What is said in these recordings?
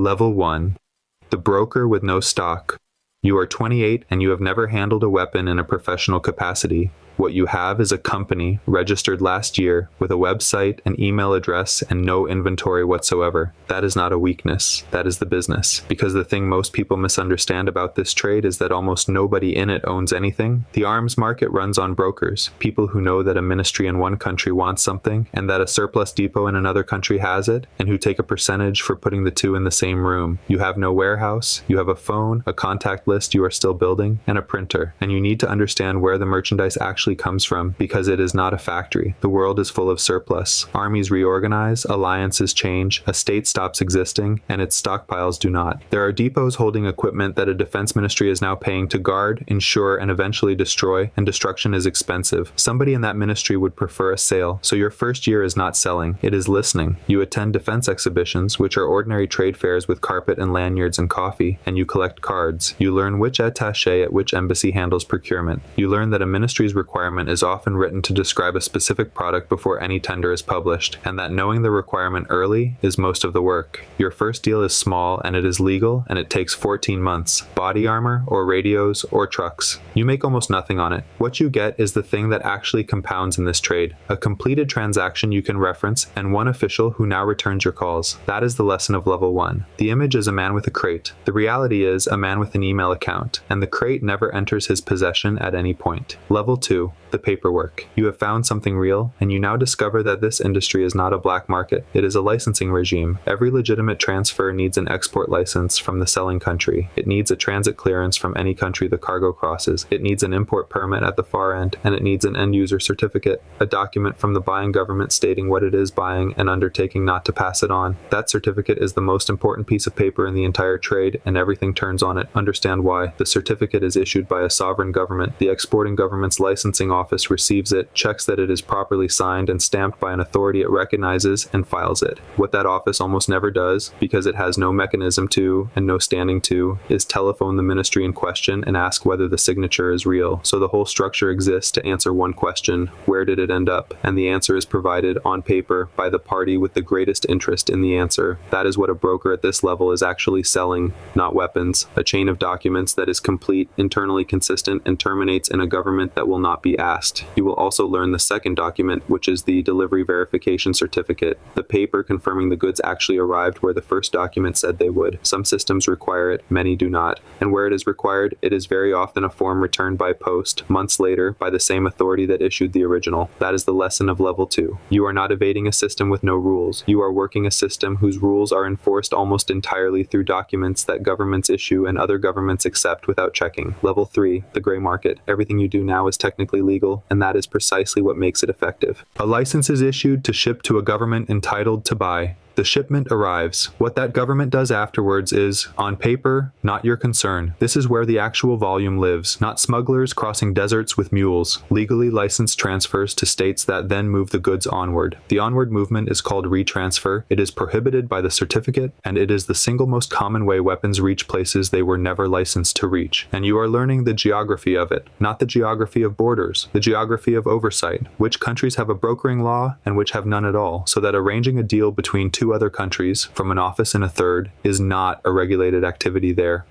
Level 1. The broker with no stock. You are 28 and you have never handled a weapon in a professional capacity. What you have is a company registered last year with a website, an email address, and no inventory whatsoever. That is not a weakness. That is the business. Because the thing most people misunderstand about this trade is that almost nobody in it owns anything. The arms market runs on brokers, people who know that a ministry in one country wants something and that a surplus depot in another country has it, and who take a percentage for putting the two in the same room. You have no warehouse, you have a phone, a contact list you are still building, and a printer. And you need to understand where the merchandise actually comes from, because it is not a factory. The world is full of surplus. Armies reorganize, alliances change, a state stops existing, and its stockpiles do not. There are depots holding equipment that a defense ministry is now paying to guard, insure, and eventually destroy, and destruction is expensive. Somebody in that ministry would prefer a sale, so your first year is not selling, it is listening. You attend defense exhibitions, which are ordinary trade fairs with carpet and lanyards and coffee, and you collect cards. You learn which attaché at which embassy handles procurement. You learn that a ministry's requirement is often written to describe a specific product before any tender is published, and that knowing the requirement early is most of the work. Your first deal is small and it is legal, and it takes 14 months. Body armor, or radios, or trucks. You make almost nothing on it. What you get is the thing that actually compounds in this trade. A completed transaction you can reference, and one official who now returns your calls. That is the lesson of Level 1. The image is a man with a crate. The reality is a man with an email account, and the crate never enters his possession at any point. Level 2. The paperwork. You have found something real, and you now discover that this industry is not a black market. It is a licensing regime. Every legitimate transfer needs an export license from the selling country. It needs a transit clearance from any country the cargo crosses. It needs an import permit at the far end, and it needs an end-user certificate, a document from the buying government stating what it is buying and undertaking not to pass it on. That certificate is the most important piece of paper in the entire trade, and everything turns on it. Understand why. The certificate is issued by a sovereign government. The exporting government's licensing office receives it, checks that it is properly signed and stamped by an authority it recognizes, and files it. What that office almost never does, because it has no mechanism to and no standing to, is telephone the ministry in question and ask whether the signature is real. So the whole structure exists to answer one question: where did it end up? And the answer is provided on paper by the party with the greatest interest in the answer. That is what a broker at this level is actually selling, not weapons. A chain of documents that is complete, internally consistent, and terminates in a government that will not be asked. You will also learn the second document, which is the delivery verification certificate, the paper confirming the goods actually arrived where the first document said they would. Some systems require it, many do not. And where it is required, it is very often a form returned by post, months later, by the same authority that issued the original. That is the lesson of Level 2. You are not evading a system with no rules. You are working a system whose rules are enforced almost entirely through documents that governments issue and other governments accept without checking. Level 3, the gray market. Everything you do now is technically legal, and that is precisely what makes it effective. A license is issued to ship to a government entitled to buy. The shipment arrives. What that government does afterwards is, on paper, not your concern. This is where the actual volume lives, not smugglers crossing deserts with mules. Legally licensed transfers to states that then move the goods onward. The onward movement is called retransfer. It is prohibited by the certificate, and it is the single most common way weapons reach places they were never licensed to reach. And you are learning the geography of it, not the geography of borders, the geography of oversight. Which countries have a brokering law and which have none at all, so that arranging a deal between two other countries from an office in a third is not a regulated activity there.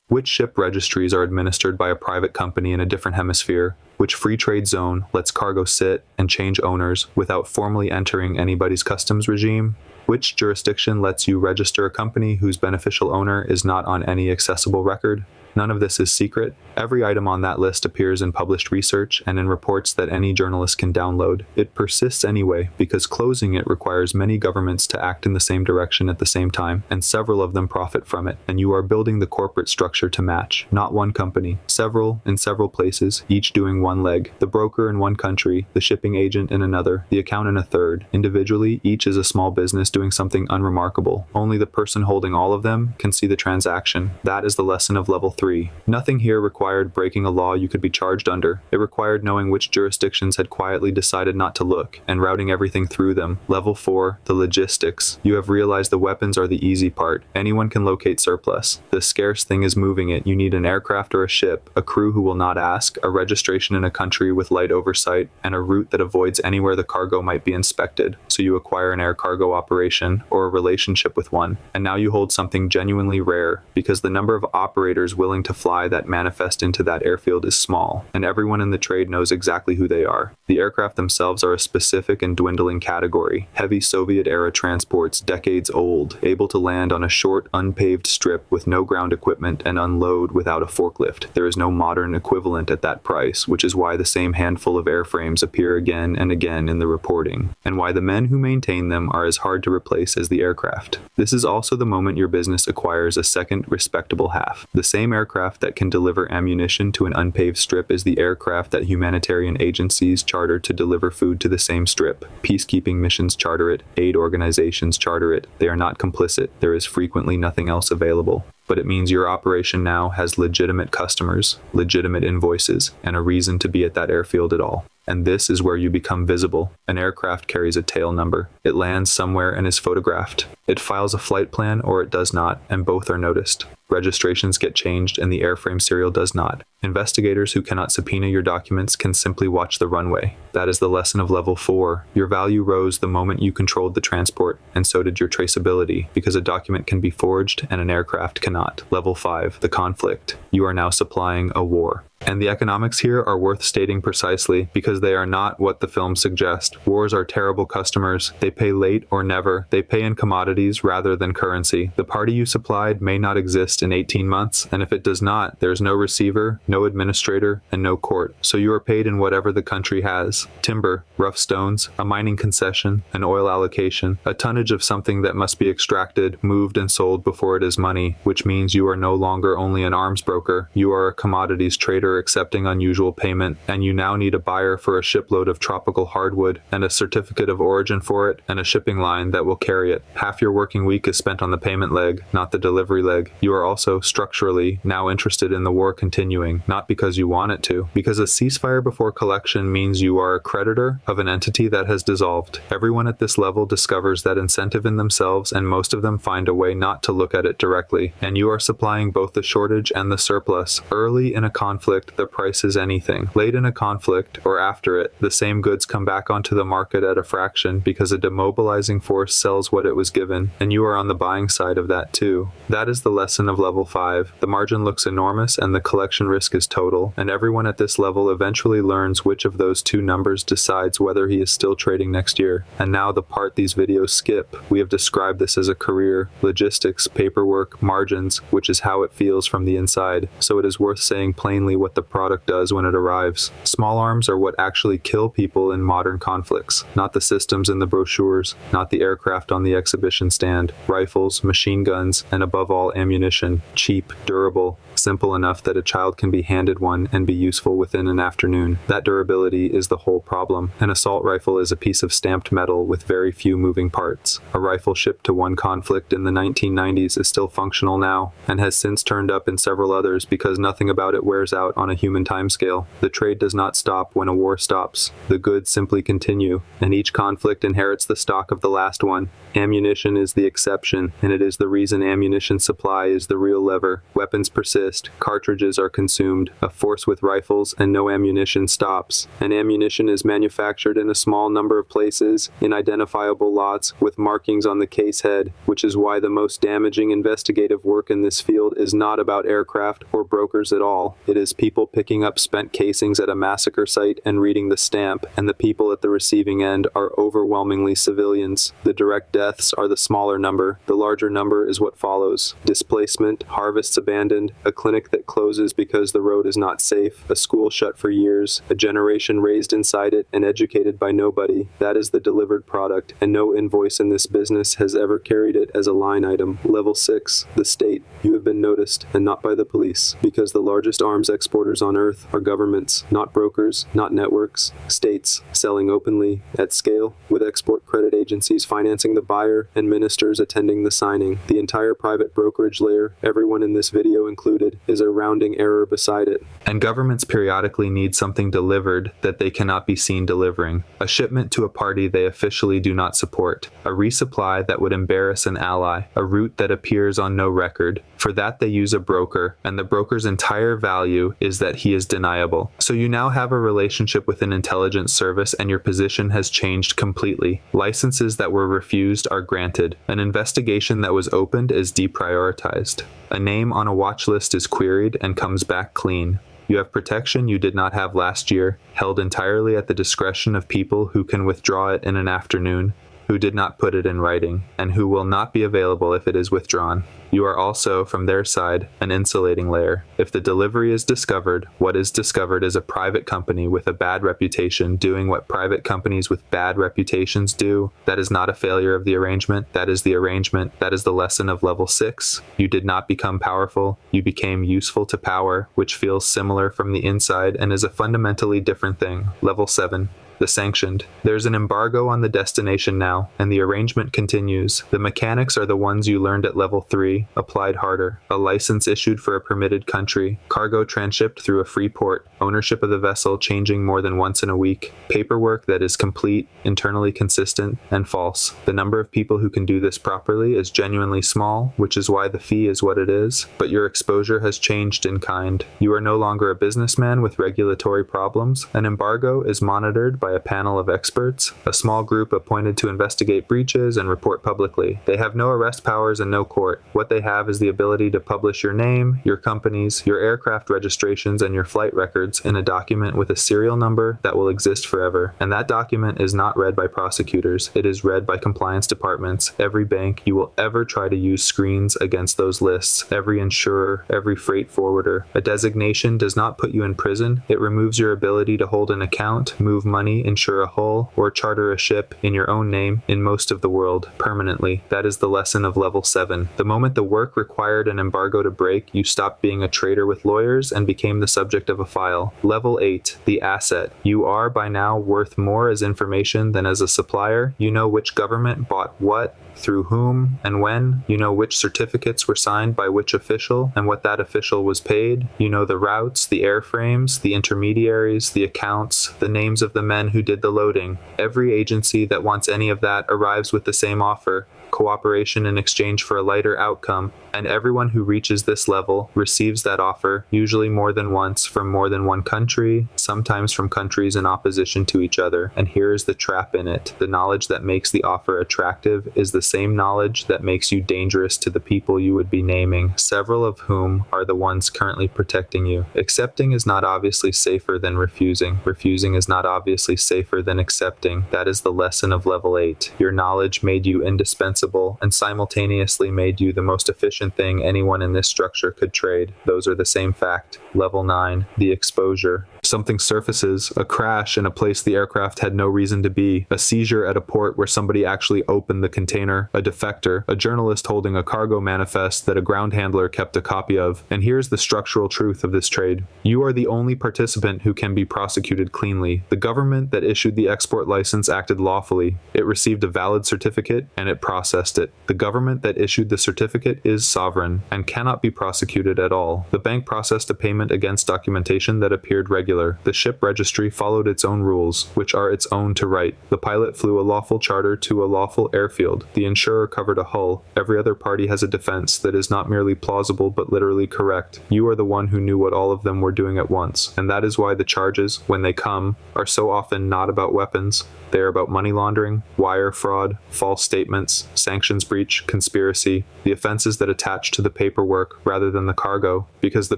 Which ship registries are administered by a private company in a different hemisphere? Which free trade zone lets cargo sit and change owners without formally entering anybody's customs regime? Which jurisdiction lets you register a company whose beneficial owner is not on any accessible record? None of this is secret. Every item on that list appears in published research and in reports that any journalist can download. It persists anyway, because closing it requires many governments to act in the same direction at the same time, and several of them profit from it, and you are building the corporate structure to match. Not one company, several in several places, each doing one leg. The broker in one country, the shipping agent in another, the account in a third. Individually, each is a small business doing something unremarkable. Only the person holding all of them can see the transaction. That is the lesson of Level 3. 3. Nothing here required breaking a law you could be charged under. It required knowing which jurisdictions had quietly decided not to look, and routing everything through them. Level 4, the logistics. You have realized the weapons are the easy part. Anyone can locate surplus. The scarce thing is moving it. You need an aircraft or a ship, a crew who will not ask, a registration in a country with light oversight, and a route that avoids anywhere the cargo might be inspected. So you acquire an air cargo operation, or a relationship with one. And now you hold something genuinely rare, because the number of operators willing to fly that manifest into that airfield is small, and everyone in the trade knows exactly who they are. The aircraft themselves are a specific and dwindling category. Heavy Soviet-era transports, decades old, able to land on a short, unpaved strip with no ground equipment and unload without a forklift. There is no modern equivalent at that price, which is why the same handful of airframes appear again and again in the reporting, and why the men who maintain them are as hard to replace as the aircraft. This is also the moment your business acquires a second respectable half. The same aircraft that can deliver ammunition to an unpaved strip is the aircraft that humanitarian agencies charter to deliver food to the same strip. Peacekeeping missions charter it, aid organizations charter it. They are not complicit. There is frequently nothing else available. But it means your operation now has legitimate customers, legitimate invoices, and a reason to be at that airfield at all. And this is where you become visible. An aircraft carries a tail number. It lands somewhere and is photographed. It files a flight plan or it does not, and both are noticed. Registrations get changed and the airframe serial does not. Investigators who cannot subpoena your documents can simply watch the runway. That is the lesson of level 4. Your value rose the moment you controlled the transport, and so did your traceability, because a document can be forged and an aircraft cannot. Level 5, the conflict. You are now supplying a war. And the economics here are worth stating precisely, because they are not what the films suggest. Wars are terrible customers. They pay late or never. They pay in commodities rather than currency. The party you supplied may not exist in 18 months, and if it does not, there's no receiver, no administrator, and no court. So you are paid in whatever the country has. Timber, rough stones, a mining concession, an oil allocation, a tonnage of something that must be extracted, moved, and sold before it is money, which means you are no longer only an arms broker. You are a commodities trader accepting unusual payment, and you now need a buyer for a shipload of tropical hardwood, and a certificate of origin for it, and a shipping line that will carry it. Half your working week is spent on the payment leg, not the delivery leg. You are also, structurally, now interested in the war continuing, not because you want it to, because a ceasefire before collection means you are a creditor of an entity that has dissolved. Everyone at this level discovers that incentive in themselves, and most of them find a way not to look at it directly, and you are supplying both the shortage and the surplus. Early in a conflict, the price is anything. Late in a conflict, or after it, the same goods come back onto the market at a fraction because a demobilizing force sells what it was given, and you are on the buying side of that too. That is the lesson of level 5. The margin looks enormous and the collection risk is total, and everyone at this level eventually learns which of those two numbers decides whether he is still trading next year. And now the part these videos skip. We have described this as a career, logistics, paperwork, margins, which is how it feels from the inside, so it is worth saying plainly what the product does when it arrives. Small arms are what actually kill people in modern conflicts, not the systems in the brochures, not the aircraft on the exhibition stand. Rifles, machine guns, and above all ammunition, cheap, durable, simple enough that a child can be handed one and be useful within an afternoon. That durability is the whole problem. An assault rifle is a piece of stamped metal with very few moving parts. A rifle shipped to one conflict in the 1990s is still functional now, and has since turned up in several others because nothing about it wears out on a human timescale. The trade does not stop when a war stops. The goods simply continue, and each conflict inherits the stock of the last one. Ammunition is the exception, and it is the reason ammunition supply is the real lever. Weapons persist, cartridges are consumed, a force with rifles, and no ammunition stops. And ammunition is manufactured in a small number of places, in identifiable lots, with markings on the case head, which is why the most damaging investigative work in this field is not about aircraft or brokers at all. It is people picking up spent casings at a massacre site and reading the stamp, and the people at the receiving end are overwhelmingly civilians. The direct deaths are the smaller number. The larger number is what follows. Displacement, harvests abandoned, a clinic that closes because the road is not safe, a school shut for years, a generation raised inside it and educated by nobody. That is the delivered product, and no invoice in this business has ever carried it as a line item. Level 6, the state. You have been noticed, and not by the police, because the largest arms exporter exporters on Earth are governments, not brokers, not networks, states selling openly at scale, with export credit agencies financing the buyer and ministers attending the signing. The entire private brokerage layer, everyone in this video included, is a rounding error beside it. And governments periodically need something delivered that they cannot be seen delivering. A shipment to a party they officially do not support. A resupply that would embarrass an ally. A route that appears on no record. For that they use a broker, and the broker's entire value is that he is deniable. So you now have a relationship with an intelligence service and your position has changed completely. Licenses that were refused are granted. An investigation that was opened is deprioritized. A name on a watch list is queried and comes back clean. You have protection you did not have last year, held entirely at the discretion of people who can withdraw it in an afternoon, who did not put it in writing, and who will not be available if it is withdrawn. You are also, from their side, an insulating layer. If the delivery is discovered, what is discovered is a private company with a bad reputation doing what private companies with bad reputations do. That is not a failure of the arrangement. That is the arrangement. That is the lesson of level 6. You did not become powerful. You became useful to power, which feels similar from the inside and is a fundamentally different thing. Level 7. The sanctioned. There's an embargo on the destination now, and the arrangement continues. The mechanics are the ones you learned at level 3, applied harder. A license issued for a permitted country, cargo transshipped through a free port, ownership of the vessel changing more than once in a week, paperwork that is complete, internally consistent, and false. The number of people who can do this properly is genuinely small, which is why the fee is what it is, but your exposure has changed in kind. You are no longer a businessman with regulatory problems. An embargo is monitored by a panel of experts, a small group appointed to investigate breaches and report publicly. They have no arrest powers and no court. What they have is the ability to publish your name, your companies, your aircraft registrations, and your flight records in a document with a serial number that will exist forever. And that document is not read by prosecutors. It is read by compliance departments. Every bank you will ever try to use screens against those lists. Every insurer, every freight forwarder. A designation does not put you in prison. It removes your ability to hold an account, move money, insure a hull, or charter a ship in your own name in most of the world, permanently. That is the lesson of level 7. The moment the work required an embargo to break, you stopped being a trader with lawyers and became the subject of a file. Level 8. The asset. You are by now worth more as information than as a supplier. You know which government bought what, through whom, and when. You know which certificates were signed by which official, and what that official was paid. You know the routes, the airframes, the intermediaries, the accounts, the names of the men who did the loading. Every agency that wants any of that arrives with the same offer: cooperation in exchange for a lighter outcome, and everyone who reaches this level receives that offer, usually more than once, from more than one country, sometimes from countries in opposition to each other. And here is the trap in it. The knowledge that makes the offer attractive is the same knowledge that makes you dangerous to the people you would be naming, several of whom are the ones currently protecting you. Accepting is not obviously safer than refusing. Refusing is not obviously safer than accepting. That is the lesson of level 8. Your knowledge made you indispensable and simultaneously made you the most efficient thing anyone in this structure could trade. Those are the same fact. Level 9. The exposure. Something surfaces, a crash in a place the aircraft had no reason to be, a seizure at a port where somebody actually opened the container, a defector, a journalist holding a cargo manifest that a ground handler kept a copy of. And here's the structural truth of this trade. You are the only participant who can be prosecuted cleanly. The government that issued the export license acted lawfully. It received a valid certificate and it processed it. The government that issued the certificate is sovereign and cannot be prosecuted at all. The bank processed a payment against documentation that appeared regular. The ship registry followed its own rules, which are its own to write. The pilot flew a lawful charter to a lawful airfield. The insurer covered a hull. Every other party has a defense that is not merely plausible but literally correct. You are the one who knew what all of them were doing at once, and that is why the charges, when they come, are so often not about weapons. They are about money laundering, wire fraud, false statements, sanctions breach, conspiracy, the offenses that attach to the paperwork rather than the cargo, because the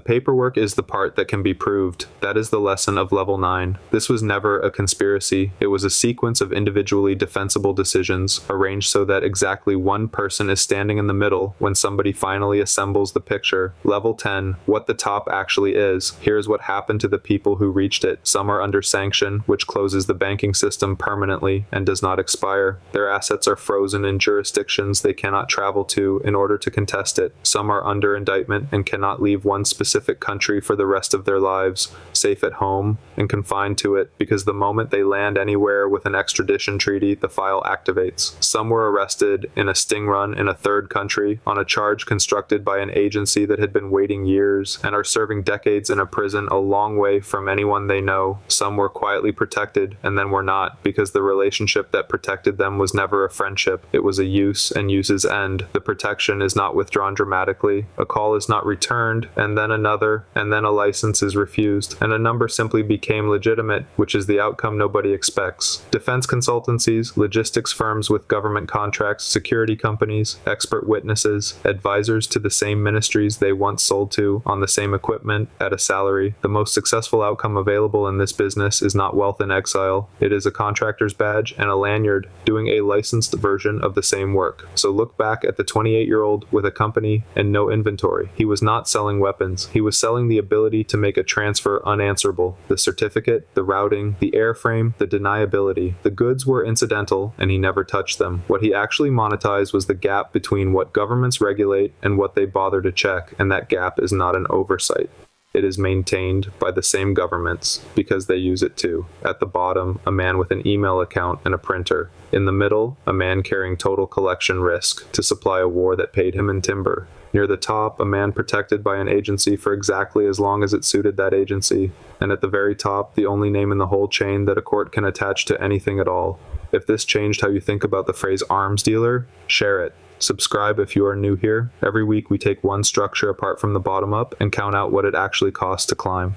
paperwork is the part that can be proved. That is the lesson of level 9. This was never a conspiracy. It was a sequence of individually defensible decisions, arranged so that exactly one person is standing in the middle when somebody finally assembles the picture. Level 10. What the top actually is. Here's what happened to the people who reached it. Some are under sanction, which closes the banking system permanently and does not expire. Their assets are frozen in jurisdictions jurisdictions they cannot travel to in order to contest it. Some are under indictment and cannot leave one specific country for the rest of their lives, safe at home and confined to it, because the moment they land anywhere with an extradition treaty, the file activates. Some were arrested in a sting run in a third country on a charge constructed by an agency that had been waiting years and are serving decades in a prison a long way from anyone they know. Some were quietly protected and then were not, because the relationship that protected them was never a friendship. It was a use, and uses end. The protection is not withdrawn dramatically. A call is not returned, and then another, and then a license is refused, and a number simply became legitimate, which is the outcome nobody expects. Defense consultancies, logistics firms with government contracts, security companies, expert witnesses, advisors to the same ministries they once sold to on the same equipment at a salary. The most successful outcome available in this business is not wealth in exile. It is a contractor's badge and a lanyard doing a licensed version of the same work. So look back at the 28-year-old with a company and no inventory. He was not selling weapons. He was selling the ability to make a transfer unanswerable. The certificate, the routing, the airframe, the deniability. The goods were incidental, and he never touched them. What he actually monetized was the gap between what governments regulate and what they bother to check, and that gap is not an oversight. It is maintained by the same governments because they use it too. At the bottom, a man with an email account and a printer. In the middle, a man carrying total collection risk to supply a war that paid him in timber. Near the top, a man protected by an agency for exactly as long as it suited that agency. And at the very top, the only name in the whole chain that a court can attach to anything at all. If this changed how you think about the phrase arms dealer, share it. Subscribe if you are new here. Every week we take one structure apart from the bottom up and count out what it actually costs to climb.